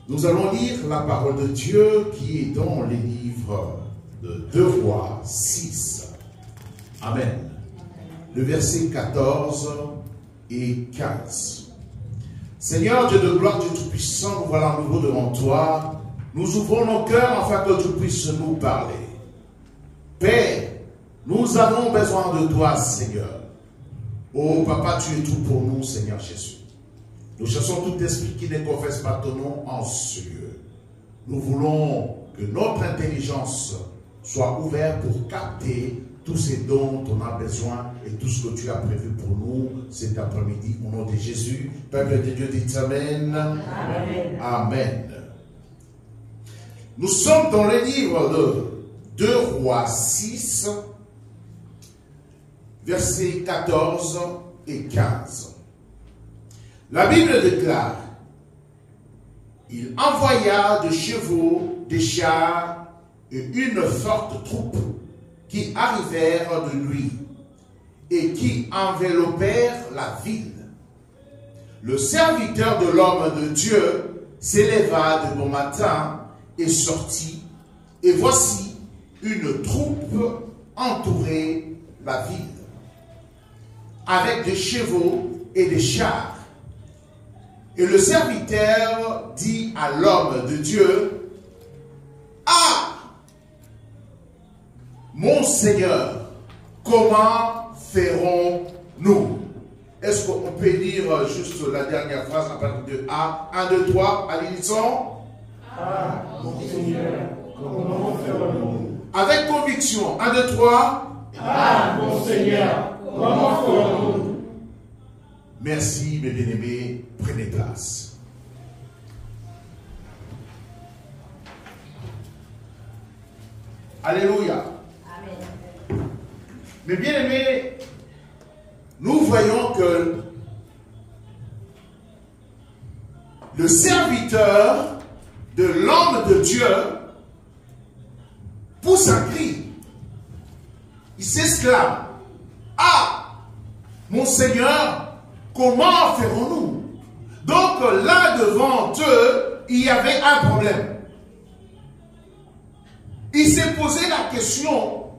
Nous allons lire la parole de Dieu qui est dans les livres de 2 Rois 6. Amen. Le verset 14 et 15. Seigneur Dieu de gloire, Dieu Tout-Puissant, nous voilà à nouveau devant toi. Nous ouvrons nos cœurs afin que tu puisses nous parler. Père, nous avons besoin de toi, Seigneur. Oh Papa, tu es tout pour nous, Seigneur Jésus. Nous cherchons tout esprit qui ne confesse pas ton nom en ce lieu. Nous voulons que notre intelligence soit ouverte pour capter tous ces dons dont on a besoin et tout ce que tu as prévu pour nous cet après-midi. Au nom de Jésus, Peuple de Dieu dit Amen. Amen. Amen. Nous sommes dans le livre de 2 Rois 6, versets 14 et 15. La Bible déclare: il envoya des chevaux, des chars et une forte troupe qui arrivèrent de nuit et qui enveloppèrent la ville. Le serviteur de l'homme de Dieu s'éleva de bon matin et sortit, et voici une troupe entourait la ville, avec des chevaux et des chars. Et le serviteur dit à l'homme de Dieu: ah, mon Seigneur, comment ferons-nous? Est-ce qu'on peut lire juste la dernière phrase à partir de A? 1, 2, 3, allez, lisons. Ah, mon Seigneur, comment ferons-nous? Avec conviction. 1, 2, 3. Ah, mon Seigneur, comment ferons-nous? Merci, mes bien-aimés. Prenez place. Alléluia. Amen. Mes bien-aimés, nous voyons que le serviteur de l'homme de Dieu pousse un cri. Il s'exclame: ah, mon Seigneur, comment ferons-nous? Donc là devant eux, il y avait un problème. Il s'est posé la question: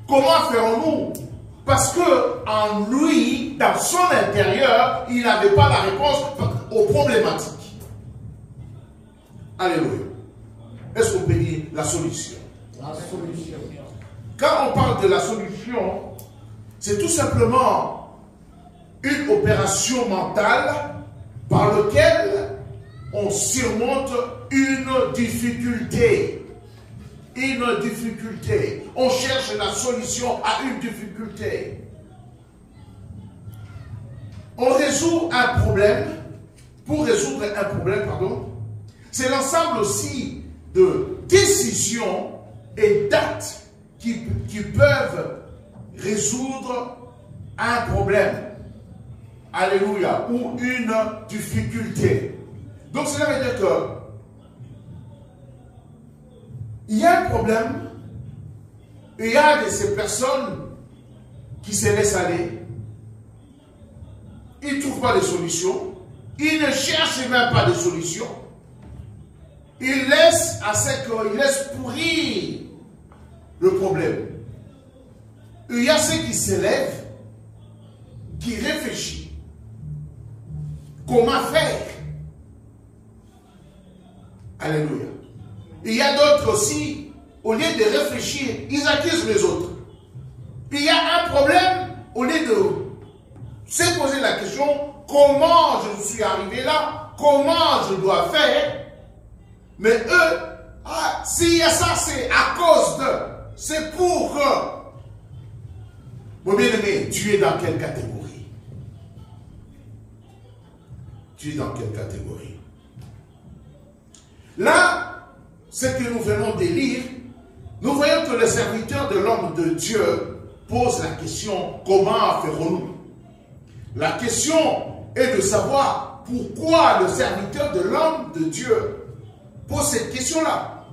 comment ferons-nous? Parce que en lui, dans son intérieur, il n'avait pas la réponse aux problématiques. Alléluia. Est-ce qu'on peut dire la solution? La solution. Quand on parle de la solution, c'est tout simplement une opération mentale par laquelle on surmonte une difficulté. Une difficulté. On cherche la solution à une difficulté. On résout un problème. Pour résoudre un problème, pardon, c'est l'ensemble aussi de décisions et d'actes qui peuvent résoudre un problème. Alléluia. Ou une difficulté. Donc cela veut dire que il y a un problème, et il y a de ces personnes qui se laissent aller. Ils ne trouvent pas de solution. Ils ne cherchent même pas de solution. Ils laissent ils laissent pourrir le problème. Et il y a ceux qui s'élèvent, qui réfléchissent. Comment faire? Alléluia. Il y a d'autres aussi, au lieu de réfléchir, ils accusent les autres. Il y a un problème, au lieu de se poser la question, comment je suis arrivé là? Comment je dois faire? Mais eux, ah, s'il y a ça, c'est à cause de, c'est pour que. Mon bien-aimé, tu es dans quelle catégorie? Tu es dans quelle catégorie? Là, ce que nous venons de lire, nous voyons que le serviteur de l'homme de Dieu pose la question: comment ferons-nous? La question est de savoir pourquoi le serviteur de l'homme de Dieu pose cette question-là.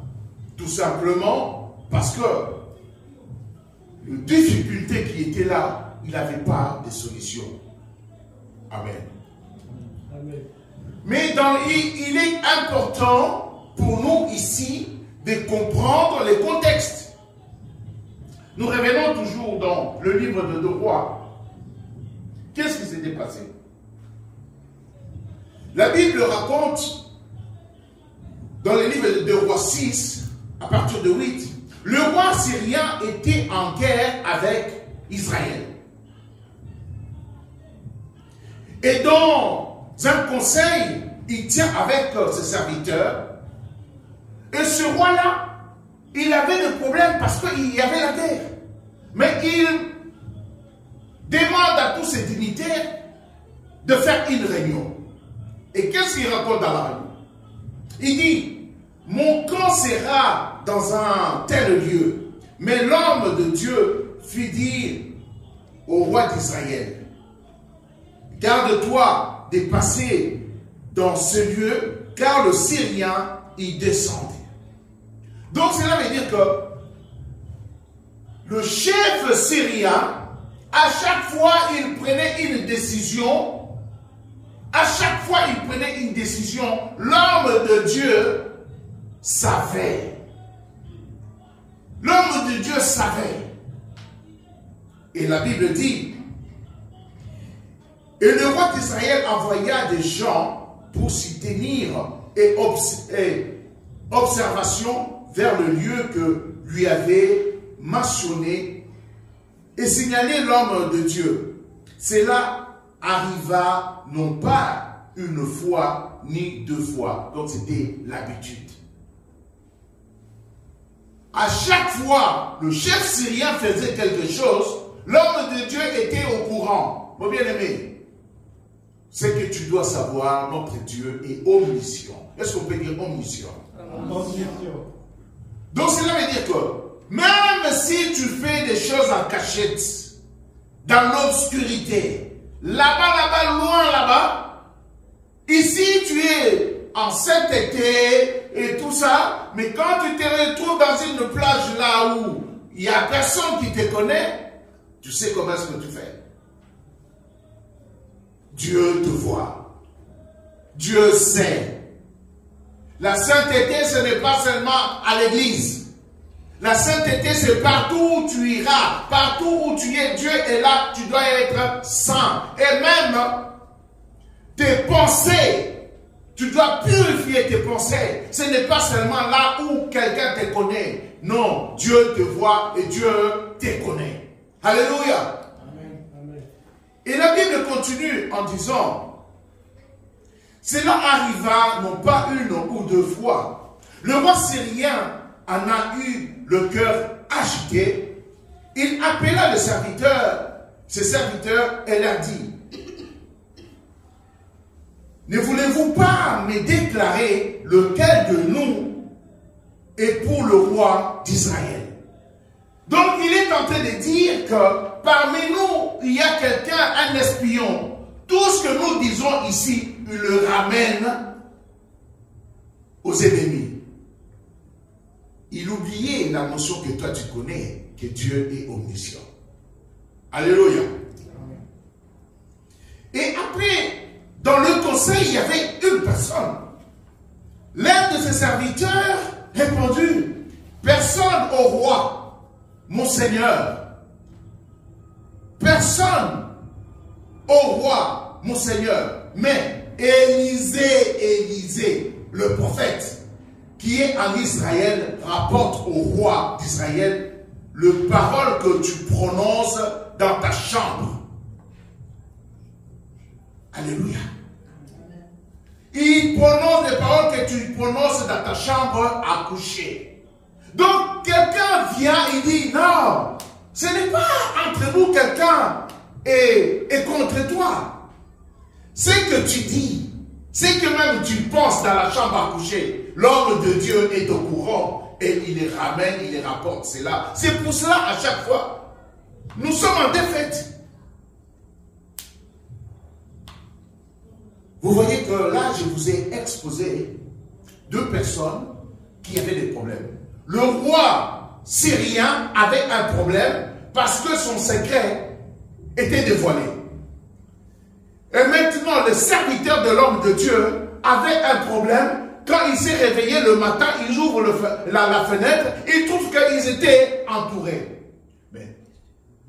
Tout simplement parce que une difficulté qui était là, il n'avait pas de solution. Amen. Amen. Mais il est important pour nous ici de comprendre les contextes. Nous revenons toujours dans le livre de 2 Rois. Qu'est-ce qui s'était passé? La Bible raconte dans le livre de 2 Rois 6, à partir de 8, le roi syrien était en guerre avec Israël. Et dans un conseil, il tient avec ses serviteurs. Et ce roi-là, il avait des problèmes parce qu'il y avait la guerre. Mais il demande à tous ses dignitaires de faire une réunion. Et qu'est-ce qu'il raconte dans la réunion? Il dit, mon camp sera dans un tel lieu. Mais l'homme de Dieu fit dire au roi d'Israël, garde-toi de passer dans ce lieu, car le Syrien y descendait. Donc cela veut dire que le chef syrien, à chaque fois il prenait une décision, l'homme de Dieu savait. L'homme de Dieu savait. Et la Bible dit, et le roi d'Israël envoya des gens pour s'y tenir et observation vers le lieu que lui avait mentionné et signalé l'homme de Dieu. Cela arriva non pas une fois ni 2 fois. Donc c'était l'habitude. À chaque fois, le chef syrien faisait quelque chose, l'homme de Dieu était au courant. Mon bien-aimé, c'est que tu dois savoir, notre Dieu est omniscient. Est-ce qu'on peut dire omniscient? Donc cela veut dire que même si tu fais des choses en cachette, dans l'obscurité, là-bas, loin là-bas, ici tu es en sainteté et tout ça, mais quand tu te retrouves dans une plage là où il n'y a personne qui te connaît, tu sais comment est-ce que tu fais. Dieu te voit. Dieu sait. La sainteté, ce n'est pas seulement à l'église. La sainteté, c'est partout où tu iras. Partout où tu es, Dieu est là. Tu dois être saint. Et même tes pensées, tu dois purifier tes pensées. Ce n'est pas seulement là où quelqu'un te connaît. Non, Dieu te voit et Dieu te connaît. Alléluia. Amen. Et la Bible continue en disant, cela arriva non pas 1 ou 2 fois. Le roi syrien en a eu le cœur agité. Il appela ses serviteurs et leur dit, ne voulez-vous pas me déclarer lequel de nous est pour le roi d'Israël? Donc il est en train de dire que parmi nous, il y a quelqu'un, un espion. Tout ce que nous disons ici, il le ramène aux ennemis. Il oubliait la notion que toi tu connais, que Dieu est omniscient. Alléluia. Et après, dans le conseil, il y avait une personne. L'un de ses serviteurs répondit, personne au roi, mon Seigneur. Personne au roi, mon Seigneur. Mais Élisée, le prophète, qui est en Israël, rapporte au roi d'Israël le parole que tu prononces dans ta chambre. Alléluia. Il prononce les paroles que tu prononces dans ta chambre à coucher. Donc quelqu'un vient et dit, non, ce n'est pas entre nous quelqu'un et contre toi. Ce que tu dis, ce que même tu penses dans la chambre à coucher, l'homme de Dieu est au courant et il les ramène, il les rapporte. C'est là. C'est pour cela, à chaque fois, nous sommes en défaite. Vous voyez que là, je vous ai exposé 2 personnes qui avaient des problèmes. Le roi syrien avait un problème parce que son secret était dévoilé. Et maintenant, le serviteur de l'homme de Dieu avait un problème. Quand il s'est réveillé le matin, ils ouvrent la fenêtre, ils trouvent qu'ils étaient entourés. Mais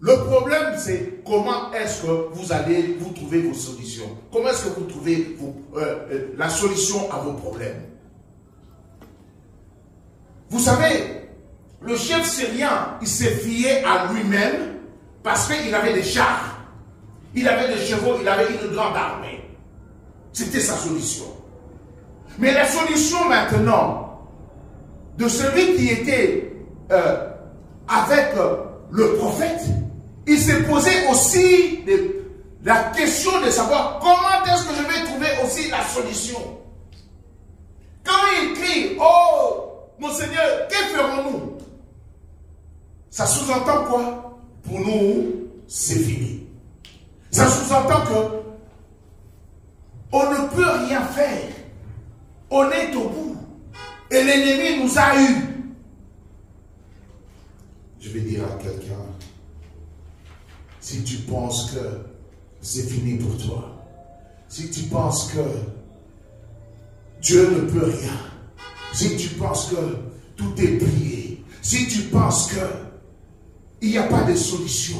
le problème, c'est comment est-ce que vous allez vous trouver vos solutions. Comment est-ce que vous trouvez la solution à vos problèmes. Vous savez, le chef syrien, il s'est fié à lui-même parce qu'il avait des chars, il avait des chevaux, il avait une grande armée. C'était sa solution. Mais la solution maintenant de celui qui était avec le prophète, il s'est posé aussi la question de savoir comment est-ce que je vais trouver aussi la solution. Quand il crie, oh mon Seigneur, que ferons-nous? Ça sous-entend quoi? Pour nous, c'est fini. Ça sous-entend que on ne peut rien faire. On est au bout. Et l'ennemi nous a eus. Je vais dire à quelqu'un, si tu penses que c'est fini pour toi, si tu penses que Dieu ne peut rien, si tu penses que tout est plié, si tu penses que il n'y a pas de solution,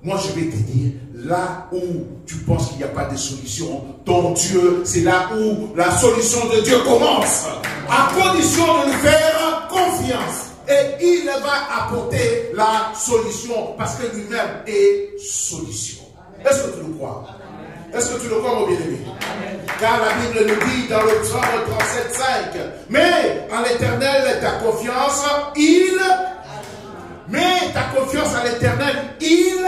moi je vais te dire, là où tu penses qu'il n'y a pas de solution, ton Dieu, c'est là où la solution de Dieu commence. À condition de lui faire confiance. Et il va apporter la solution parce que lui-même est solution. Est-ce que tu le crois? Est-ce que tu le crois, mon bien-aimé? Car la Bible nous dit dans le Psaume 37,5, mais en l'Éternel, ta confiance, il... Mais ta confiance à l'Éternel, il...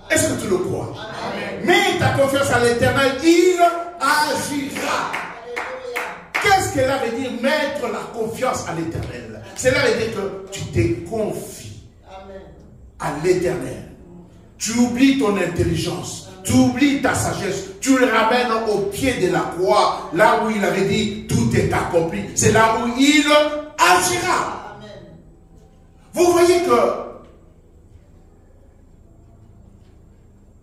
Est-ce que tu le crois? Mais ta confiance à l'Éternel, il agira. Qu'est-ce que cela veut dire mettre la confiance à l'Éternel? Cela veut dire que tu te confies à l'Éternel. Tu oublies ton intelligence, tu oublies ta sagesse, tu le ramènes au pied de la croix, là où il avait dit tout est accompli. C'est là où il agira. Vous voyez que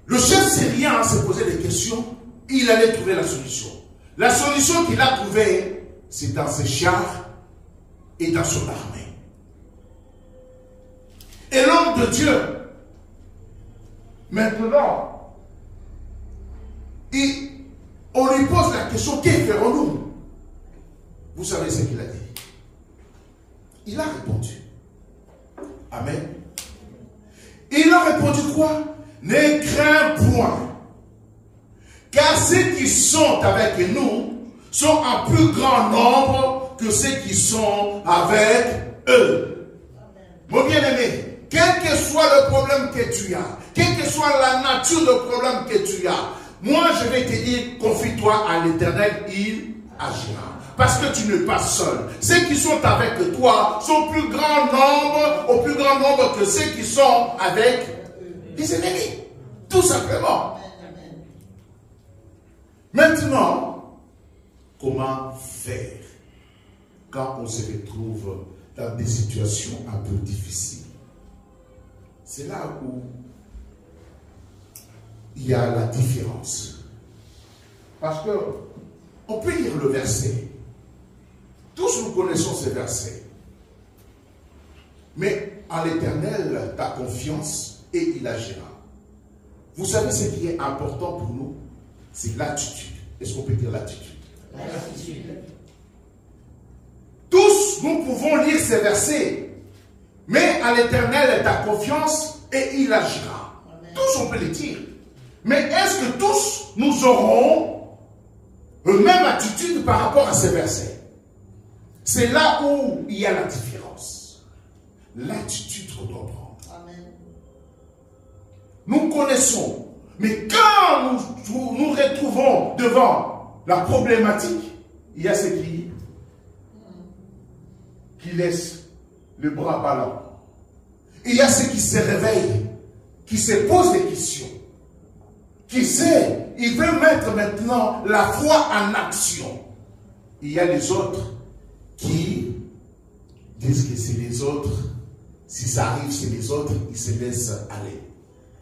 le chef syrien s'est posé des questions, il allait trouver la solution. La solution qu'il a trouvée, c'est dans ses chars et dans son armée. Et l'homme de Dieu, maintenant, on lui pose la question, que ferons-nous? Vous savez ce qu'il a dit. Il a répondu. Amen. Il a répondu quoi? Ne crains point, car ceux qui sont avec nous sont en plus grand nombre que ceux qui sont avec eux. Mon bien-aimé, quel que soit le problème que tu as, quelle que soit la nature du problème que tu as, moi je vais te dire, confie-toi à l'Éternel, il agira. Parce que tu n'es pas seul. Ceux qui sont avec toi sont plus grand nombre, au plus grand nombre que ceux qui sont avec les ennemis. Tout simplement. Maintenant, comment faire quand on se retrouve dans des situations un peu difficiles? C'est là où il y a la différence. Parce que on peut lire le verset. Tous nous connaissons ces versets. Mais en l'Éternel, ta confiance et il agira. Vous savez ce qui est important pour nous? C'est l'attitude. Est-ce qu'on peut dire l'attitude? L'attitude. Tous, nous pouvons lire ces versets. Mais à l'Éternel, ta confiance et il agira. Amen. Tous, on peut les dire. Mais est-ce que tous, nous aurons la même attitude par rapport à ces versets? C'est là où il y a la différence. L'attitude qu'on doit prendre. Amen. Nous connaissons. Mais quand nous retrouvons devant la problématique, il y a ceux qui laissent le bras ballant. Il y a ceux qui se réveillent, qui se posent des questions, qui sait, ils veulent mettre maintenant la foi en action. Il y a les autres qui disent que c'est les autres, si ça arrive, c'est les autres, ils se laissent aller.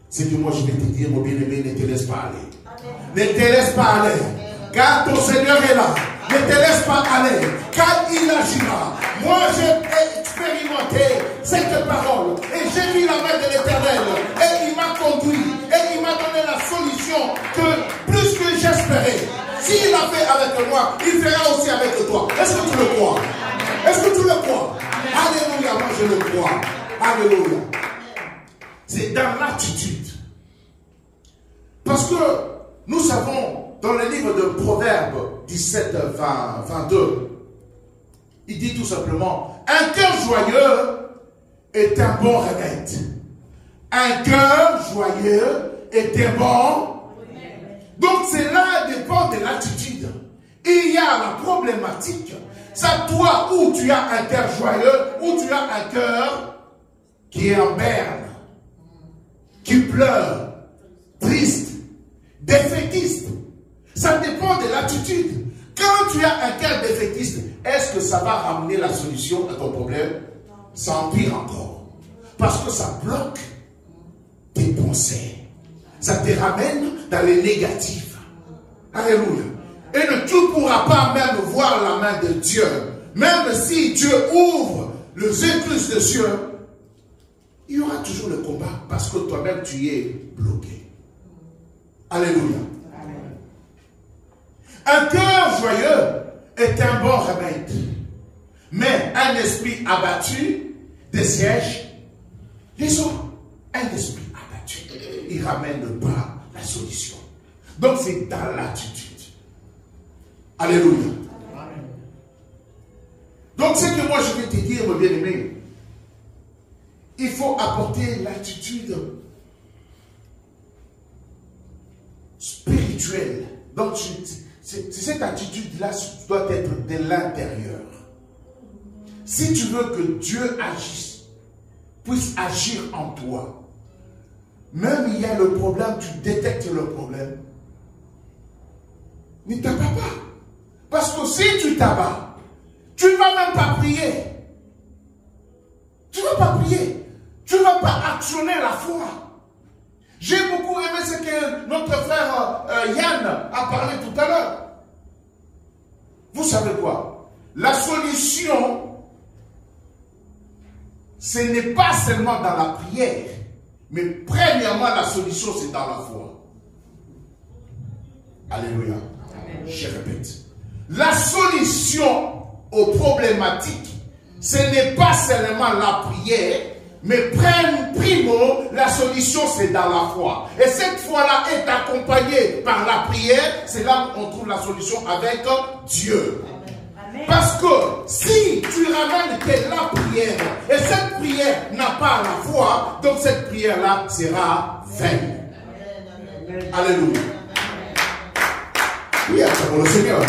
C'est que moi je vais te dire, mon bien-aimé, ne te laisse pas aller. Amen. Ne te laisse pas aller. car ton Seigneur est là. Ne te laisse pas aller, car il agira. Moi, j'ai expérimenté cette parole et j'ai vu la main de l'Éternel et il m'a conduit et il m'a donné la solution que plus que j'espérais. S'il a fait avec moi, il fera aussi avec toi. Est-ce que tu le crois? Est-ce que tu le crois? Alléluia, moi je le crois. Alléluia. C'est dans l'attitude. Parce que nous savons dans le livre de Proverbes 17, 22, il dit tout simplement, un cœur joyeux est un bon remède. Un cœur joyeux est un bon. Donc cela dépend de l'attitude. Il y a la problématique. C'est toi où tu as un cœur joyeux, où tu as un cœur qui est en berne, qui pleure, triste, défaitiste. Ça dépend de l'attitude. Quand tu as un cœur défaitiste, est-ce que ça va ramener la solution à ton problème? Ça empire encore. Parce que ça bloque tes pensées. Ça te ramène dans les négatifs. Alléluia. Et tu ne pourras pas même voir la main de Dieu. Même si Dieu ouvre les écluses de cieux, il y aura toujours le combat parce que toi-même tu es bloqué. Alléluia. Amen. Un cœur joyeux est un bon remède. Mais un esprit abattu dessèche les eaux. Un esprit abattu, il ne ramène pas la solution. Donc c'est dans l'attitude. Alléluia. Amen. Donc ce que moi je vais te dire, mon bien-aimé, il faut apporter l'attitude spirituelle. Donc cette attitude-là doit être de l'intérieur. Si tu veux que Dieu agisse, puisse agir en toi, même il y a le problème, tu détectes le problème, ne t'abats pas. Parce que si tu t'abats, tu ne vas même pas prier. Tu ne vas pas prier. Tu ne vas pas actionner la foi. J'ai beaucoup aimé ce que notre frère Yann a parlé tout à l'heure. Vous savez quoi? La solution, ce n'est pas seulement dans la prière, mais premièrement, la solution, c'est dans la foi. Alléluia. Amen. Je répète. La solution aux problématiques, ce n'est pas seulement la prière, mais primo, la solution c'est dans la foi. Et cette foi-là est accompagnée par la prière, c'est là où on trouve la solution avec Dieu. Amen. Parce que si tu ramènes que la prière, et cette prière n'a pas la foi, donc cette prière-là sera vaine. Alléluia. Oui, acclamons le Seigneur.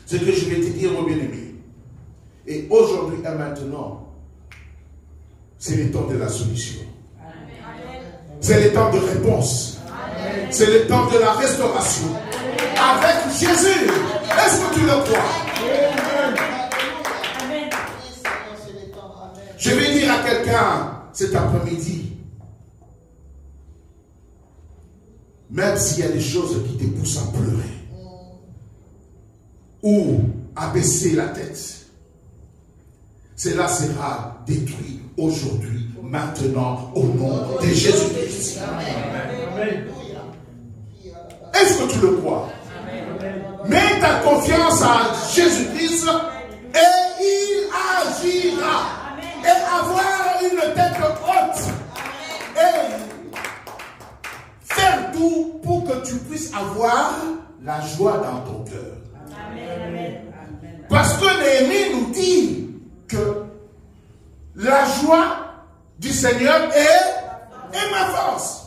Ce que je vais te dire, mon bien-aimé. Et aujourd'hui et maintenant, c'est le temps de la solution. C'est le temps de réponse. C'est le temps de la restauration. Avec Jésus. Est-ce que tu le crois? Je vais dire à quelqu'un cet après-midi, même s'il y a des choses qui te poussent à pleurer, ou à baisser la tête, cela sera détruit aujourd'hui, maintenant, au nom de Jésus-Christ. Est-ce que tu le crois? Mets ta confiance à Jésus-Christ et il agira. Et avoir une tête haute. Et faire tout pour que tu puisses avoir la joie dans ton cœur. Parce que Néhémie nous dit que la joie du Seigneur est ma force.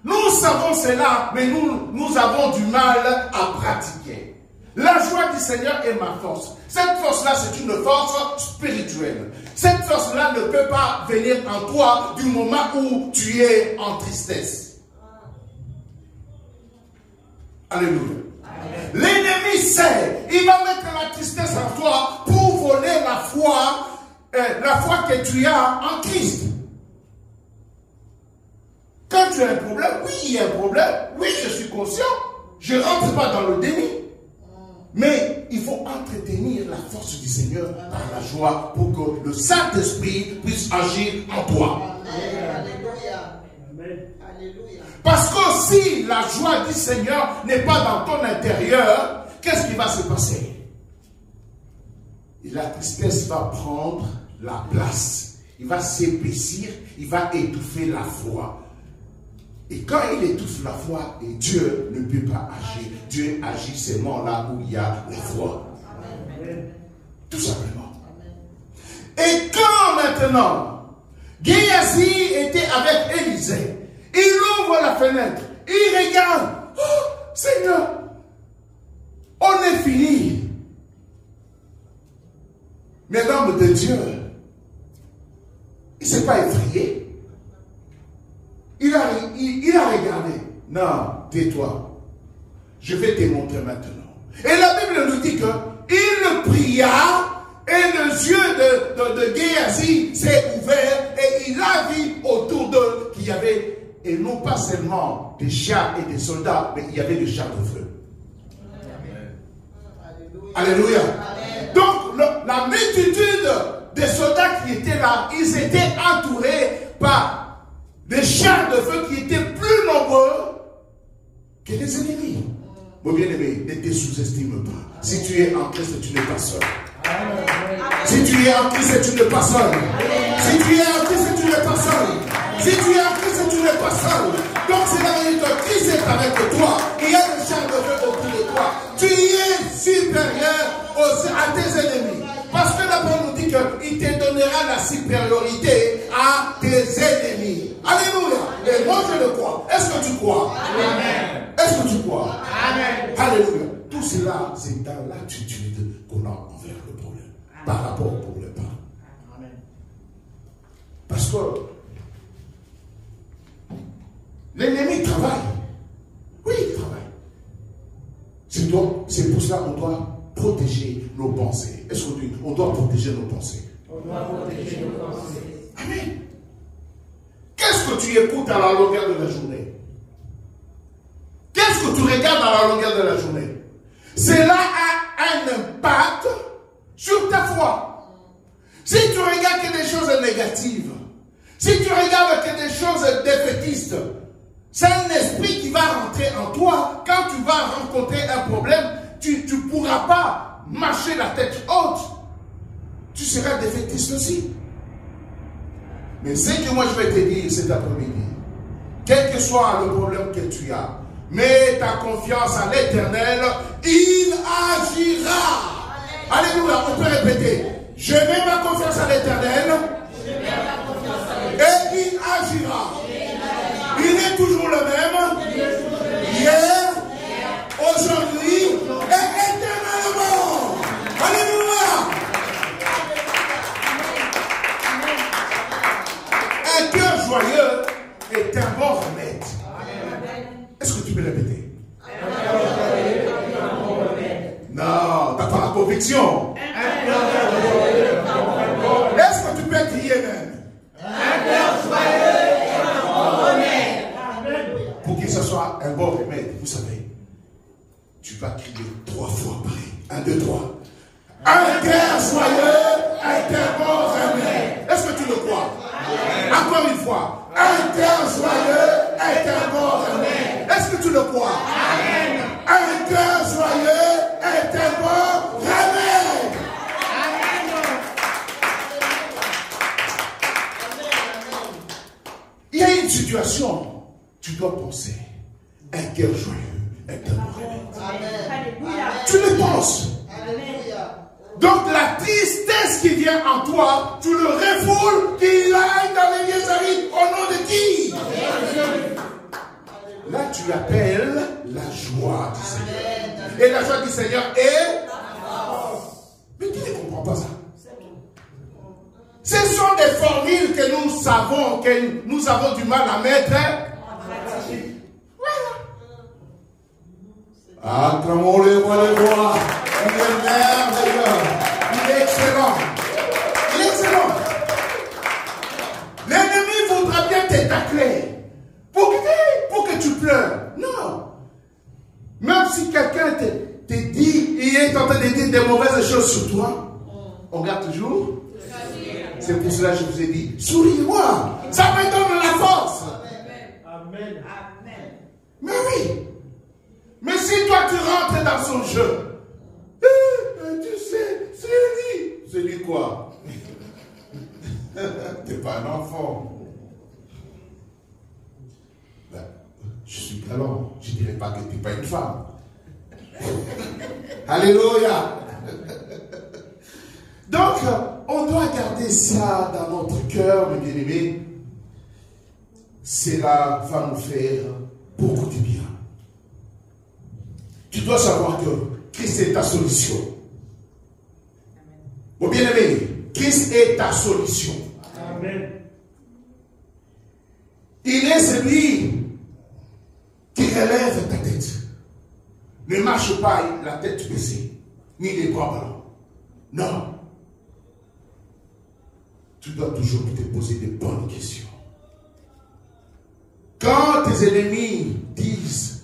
Nous savons cela, mais nous avons du mal à pratiquer. La joie du Seigneur est ma force. Cette force-là, c'est une force spirituelle. Cette force-là ne peut pas venir en toi du moment où tu es en tristesse. Alléluia. L'ennemi sait, il va mettre la tristesse en toi pour voler la foi que tu as en Christ. tu as un problème, oui, il y a un problème, oui, je suis conscient. Je ne rentre pas dans le déni. Mais il faut entretenir la force du Seigneur par la joie pour que le Saint-Esprit puisse agir en toi. Alléluia. Alléluia. Parce que si la joie du Seigneur n'est pas dans ton intérieur, qu'est-ce qui va se passer? Et la tristesse va prendre la place. Il va s'épaissir, il va étouffer la foi. Et quand il étouffe la foi, et Dieu ne peut pas agir. Dieu agit seulement là où il y a la foi. Amen. Tout simplement. Amen. Et quand maintenant, Géasi était avec Élisée, il ouvre la fenêtre, il regarde. Oh, Seigneur, on est fini. Mais l'homme de Dieu, il ne s'est pas effrayé. Il a regardé. Non, tais-toi. Je vais te montrer maintenant. Et la Bible nous dit qu'il pria et les yeux de Géasi s'est ouvert et il a vu autour d'eux qu'il y avait, et non pas seulement des chars et des soldats, mais il y avait des chars de feu. Amen. Alléluia. Amen. Donc, la multitude des soldats qui étaient là, ils étaient entourés par des chars de feu qui étaient plus nombreux que les ennemis. Mon bien-aimé, ne te sous-estime pas. Si tu es en Christ, tu n'es pas seul. Si tu es en Christ, tu n'es pas seul. Si tu es en Christ, tu n'es pas seul. Si tu es en Christ, tu n'es pas seul. Donc c'est la vérité. Christ est avec toi. Il y a des chars de feu autour de toi. Tu es supérieur à tes ennemis. Parce que la Bible nous dit qu'il te donnera la supériorité à tes ennemis. Alléluia. Et moi je le crois. Est-ce que tu crois? Amen. Est-ce que tu crois? Amen. Alléluia. Tout cela, c'est dans l'attitude qu'on a envers le problème. Par rapport au problème. Amen. Parce que l'ennemi travaille. Oui, il travaille. C'est pour cela qu'on doit protéger nos pensées. Est-ce qu'on doit protéger nos pensées? On doit protéger nos pensées. Amen. Qu'est-ce que tu écoutes à la longueur de la journée? Qu'est-ce que tu regardes à la longueur de la journée? Cela a un impact sur ta foi. Si tu regardes que des choses négatives, si tu regardes que des choses défaitistes, c'est un esprit qui va rentrer en toi. Quand tu vas rencontrer un problème, tu ne pourras pas marcher la tête haute. Tu seras défaitiste aussi. Mais ce que moi je vais te dire cet après-midi, quel que soit le problème que tu as, mets ta confiance à l'Éternel, il agira. Alléluia, on peut répéter. Je mets ma confiance à l'Éternel et il agira. Il est toujours le même, hier, aujourd'hui et éternellement. Alléluia. Un cœur joyeux est un bon remède. Est-ce que tu peux répéter? Non, tu n'as pas la conviction. Est-ce que tu peux crier même? Un cœur joyeux est un bon remède. Pour que ce soit un bon remède, vous savez, tu vas crier 3 fois pareil. 1, 2, 3. Un cœur joyeux est un bon remède. Est-ce que tu le crois? Encore une fois. Un cœur joyeux est un bon remède. Est-ce que tu le crois? Amen. Un cœur joyeux est un bon remède. Amen. Il y a une situation, tu dois penser. Un cœur joyeux est un bon remède. Amen. Tu le penses. Alléluia. Donc la tristesse qui vient en toi, tu le refoules, qu'il aille dans les lieux arides. Au nom de qui? Là tu appelles la joie du Seigneur. Et la joie du Seigneur est la force. Mais tu ne comprends pas ça. Ce sont des formules que nous savons, que nous avons du mal à mettre en pratique. Voilà. Acclamons le roi des rois. Il est merveilleux. Il est excellent. Il est excellent. L'ennemi voudra bien te tacler. Pour que si quelqu'un te dit, il est en train de dire des mauvaises choses sur toi, on regarde toujours. C'est pour cela que je vous ai dit, souriez-moi. Ça me donne la force. Amen. Mais oui. Mais si toi tu rentres dans son jeu, tu sais, c'est lui quoi? T'es pas un enfant. Ben, je suis galant. Je ne dirais pas que tu n'es pas une femme. Alléluia. Donc, on doit garder ça dans notre cœur, mes bien-aimés. Cela va nous faire beaucoup de bien. Tu dois savoir que Christ est ta solution. Mon bien-aimé, Christ est ta solution. Amen. Il est celui qui relève ta tête. Ne marche pas la tête baissée, ni les bras ballants. Non. Tu dois toujours te poser des bonnes questions. Quand tes ennemis disent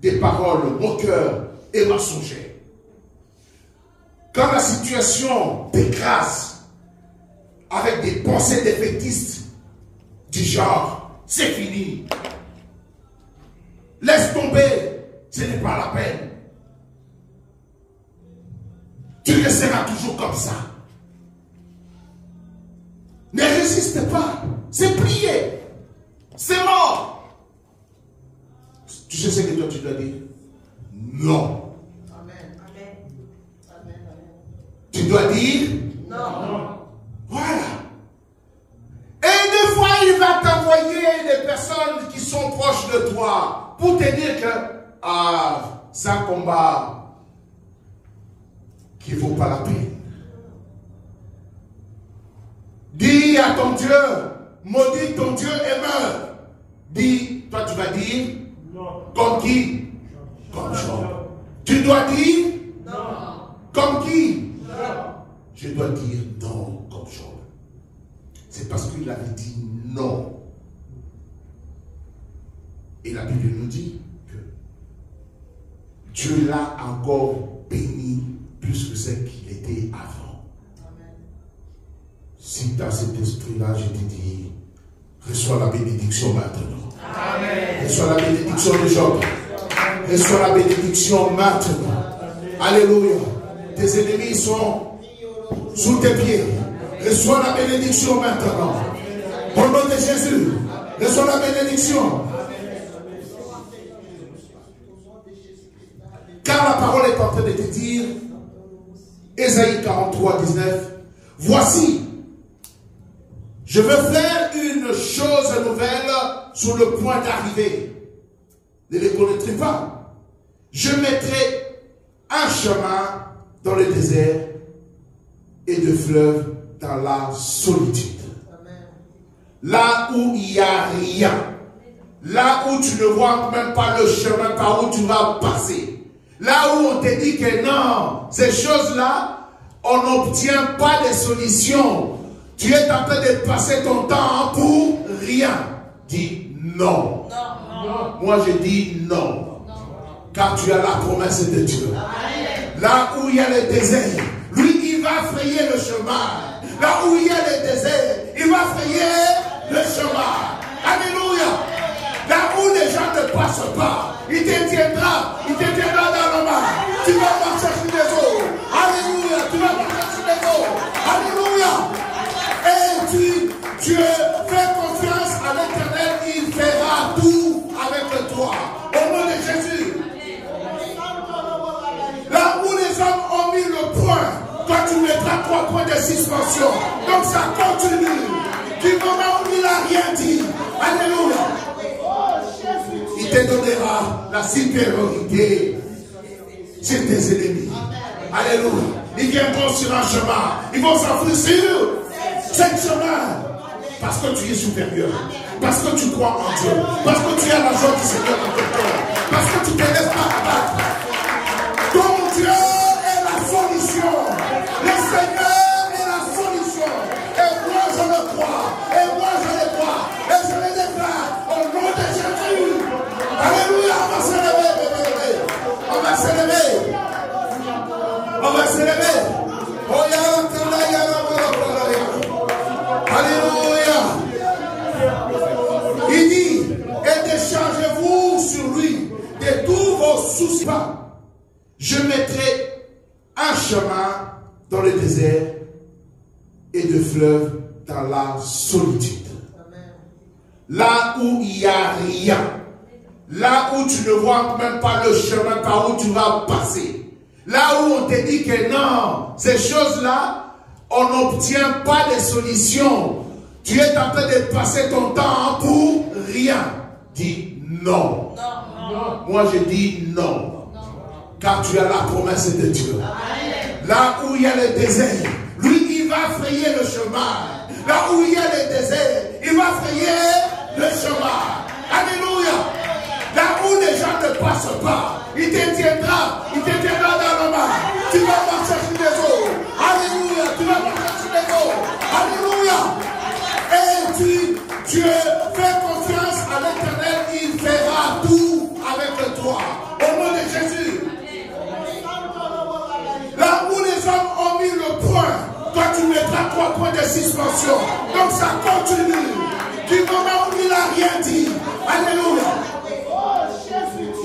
des paroles moqueurs et mensongères, quand la situation t'écrase avec des pensées défaitistes du genre, c'est fini, laisse tomber, ce n'est pas la peine, tu resteras toujours comme ça. Ne résiste pas, c'est plié, c'est mort. Tu sais ce que toi tu dois dire? Non. Tu dois dire Non. Voilà. Et des fois, il va t'envoyer des personnes qui sont proches de toi pour te dire que c'est un combat qui ne vaut pas la peine. Dis à ton Dieu, maudis ton Dieu et meurs. Dis, toi tu vas dire Non. comme qui? Comme Job. Tu dois dire Non. comme qui? Non. Je dois dire non comme Job. C'est parce qu'il avait dit non. Et la Bible nous dit que Dieu l'a encore béni plus que ce qu'il était avant. Amen. Si dans cet esprit-là, je te dis, reçois la bénédiction maintenant. Amen. Reçois la bénédiction de Job. Reçois la bénédiction maintenant. Alléluia. Tes ennemis sont sous tes pieds. Reçois la bénédiction maintenant. Au nom de Jésus. Reçois la bénédiction. Car la parole est en train de te dire, Ésaïe 43, 19, voici, je veux faire une chose nouvelle sur le point d'arriver. Ne les connaîtrez pas. Je mettrai un chemin dans le désert et de fleuves dans la solitude. Là où il n'y a rien. Là où tu ne vois même pas le chemin par où tu vas passer. Là où on te dit que non, ces choses-là, on n'obtient pas de solution. Tu es en train de passer ton temps pour rien. Dis non. Non. Moi je dis non. Car tu as la promesse de Dieu. Là où il y a le désert, lui il va frayer le chemin. Là où il y a le désert, il va frayer le chemin. Alléluia. Là où les gens ne passent pas, il te tiendra dans la main. Tu vas marcher sur les eaux. Alléluia. Tu vas marcher sur les eaux. Alléluia. Et tu fais confiance à l'Éternel, il fera tout avec toi. Au nom de Jésus. Là où les hommes ont mis le point, toi tu mettras 3 points de suspension. Donc ça continue. Du moment où il n'a rien dit. Alléluia. Il te donnera la supériorité sur tes ennemis. Alléluia. Ils viendront sur un chemin. Ils vont s'enfuir sur ce chemin. Parce que tu es supérieur. Parce que tu crois en Dieu. Parce que tu as la joie du Seigneur dans ton cœur. Parce que tu ne te laisses pas abattre. Ton Dieu est la solution. Le Seigneur est la solution. Et moi je le crois. Et moi je le crois. Et je le déclare au nom de Jésus. Alléluia. On va se lever, bébé. On va s'élever. Alléluia. Il dit, et déchargez-vous sur lui de tous vos soucis. Je mettrai un chemin dans le désert et de fleuves dans la solitude. Là où il n'y a rien. Là où tu ne vois même pas le chemin par où tu vas passer. Là où on te dit que non, ces choses-là, on n'obtient pas de solution. Tu es en train de passer ton temps pour rien. Dis non. Non. Moi je dis non. Car tu as la promesse de Dieu. Là où il y a le désert, lui il va frayer le chemin. Là où il y a le désert, il va frayer le chemin. Alléluia. Là où les gens ne passent pas, il te tiendra dans la main. Tu vas marcher sur les eaux. Alléluia. Tu vas marcher sur les eaux. Alléluia. Et tu fais confiance à l'Éternel, il fera tout avec toi. Au nom de Jésus. Là où les hommes ont mis le point, toi tu mettras 3 points de suspension. Donc ça continue. Du moment où il n'a rien dit. Alléluia.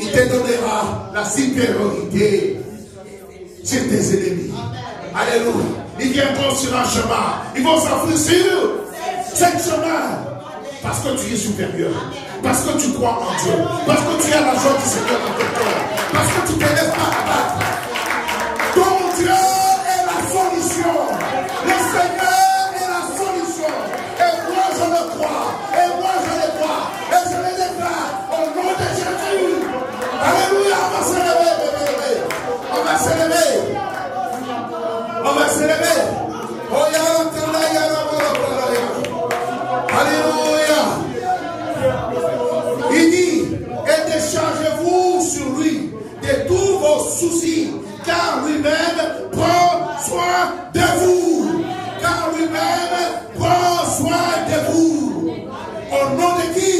Il te donnera la supériorité sur tes ennemis. Alléluia. Ils viendront sur un chemin. Ils vont s'enfuir sur ce chemin. Parce que tu es supérieur. Parce que tu crois en Dieu. Parce que tu as la joie du Seigneur dans ton cœur. Parce que tu ne te laisses pas abattre. Ton Dieu est la solution. Le Seigneur est la solution. Et moi je le crois. Et moi je le crois. Et je le déclare au nom de Jésus. Alléluia. On va s'élever, bébé. On va s'élever. On va s'élever. Oh, alléluia. Il dit, et déchargez-vous sur lui de tous vos soucis, car lui-même prend soin de vous. Car lui-même prend soin de vous. Au nom de qui?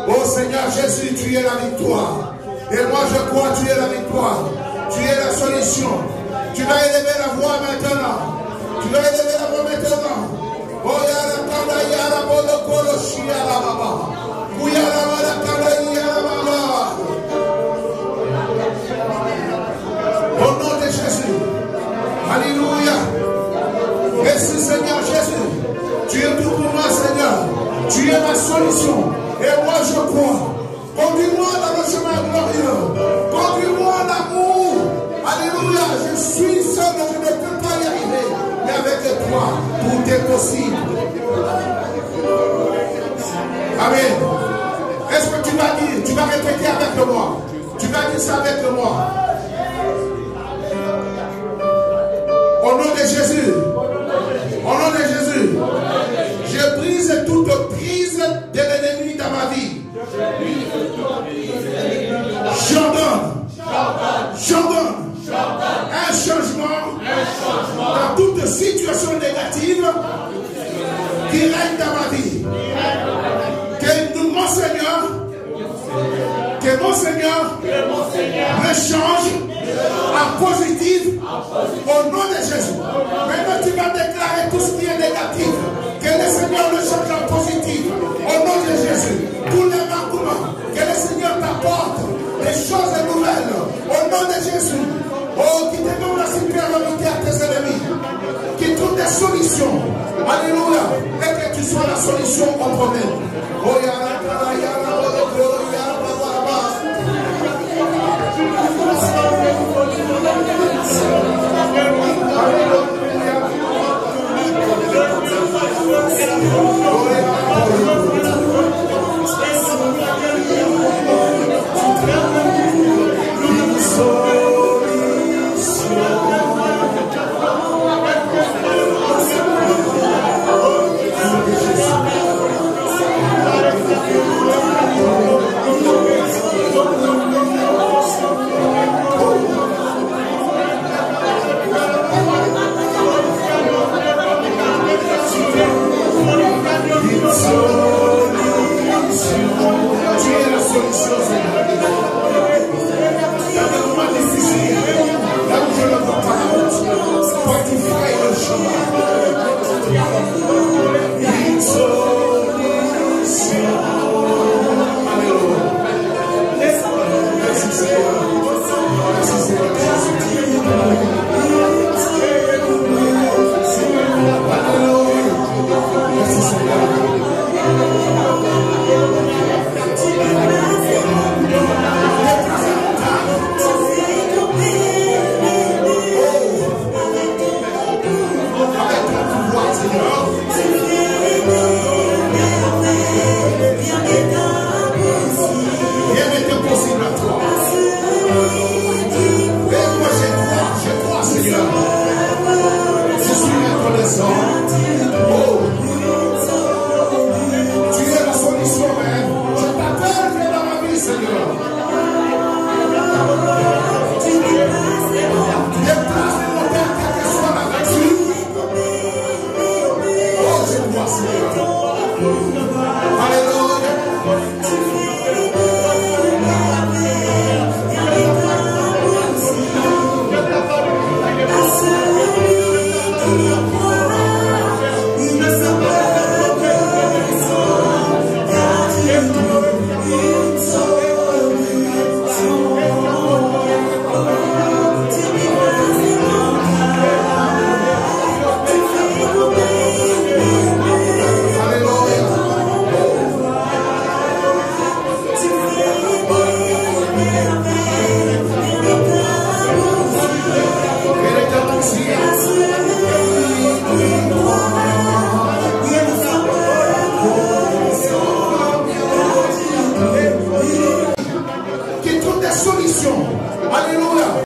Oh Seigneur Jésus, tu es la victoire. Et moi je crois, tu es la victoire. Tu es la solution. Tu vas élever la voix maintenant. Tu vas élever la voix maintenant. Oh yara kanda yara bolo kolo shia la baba. Kuyara wala kanda yara baba. Au nom de Jésus. Alléluia. Merci Seigneur Jésus. Tu es tout pour moi Seigneur. Tu es ma solution. Et moi je crois. Conduis-moi dans le chemin glorieux. Conduis-moi en amour. Alléluia. Je suis seul, je ne peux pas y arriver. Mais avec toi, tout est possible. Amen. Est-ce que tu vas dire, tu vas répéter avec moi? Tu vas dire ça avec moi. Au nom de Jésus. Au nom de Jésus. Je brise toute prise de l'ennemi dans ma vie. J'ordonne un changement dans toute situation négative qui règne dans ma vie. Que mon Seigneur me change en positif au nom de Jésus. Maintenant tu vas déclarer tout ce qui est négatif. Que le Seigneur le change en positif au nom de Jésus. Tous les manquements, que le Seigneur t'apporte des choses nouvelles au nom de Jésus. Oh, qui te donne la supériorité à tes ennemis. Qui trouve des solutions. Alléluia. Et que tu sois la solution au problème. Oh, yara, yara, yara, Qui trouve des solutions. Alléluia.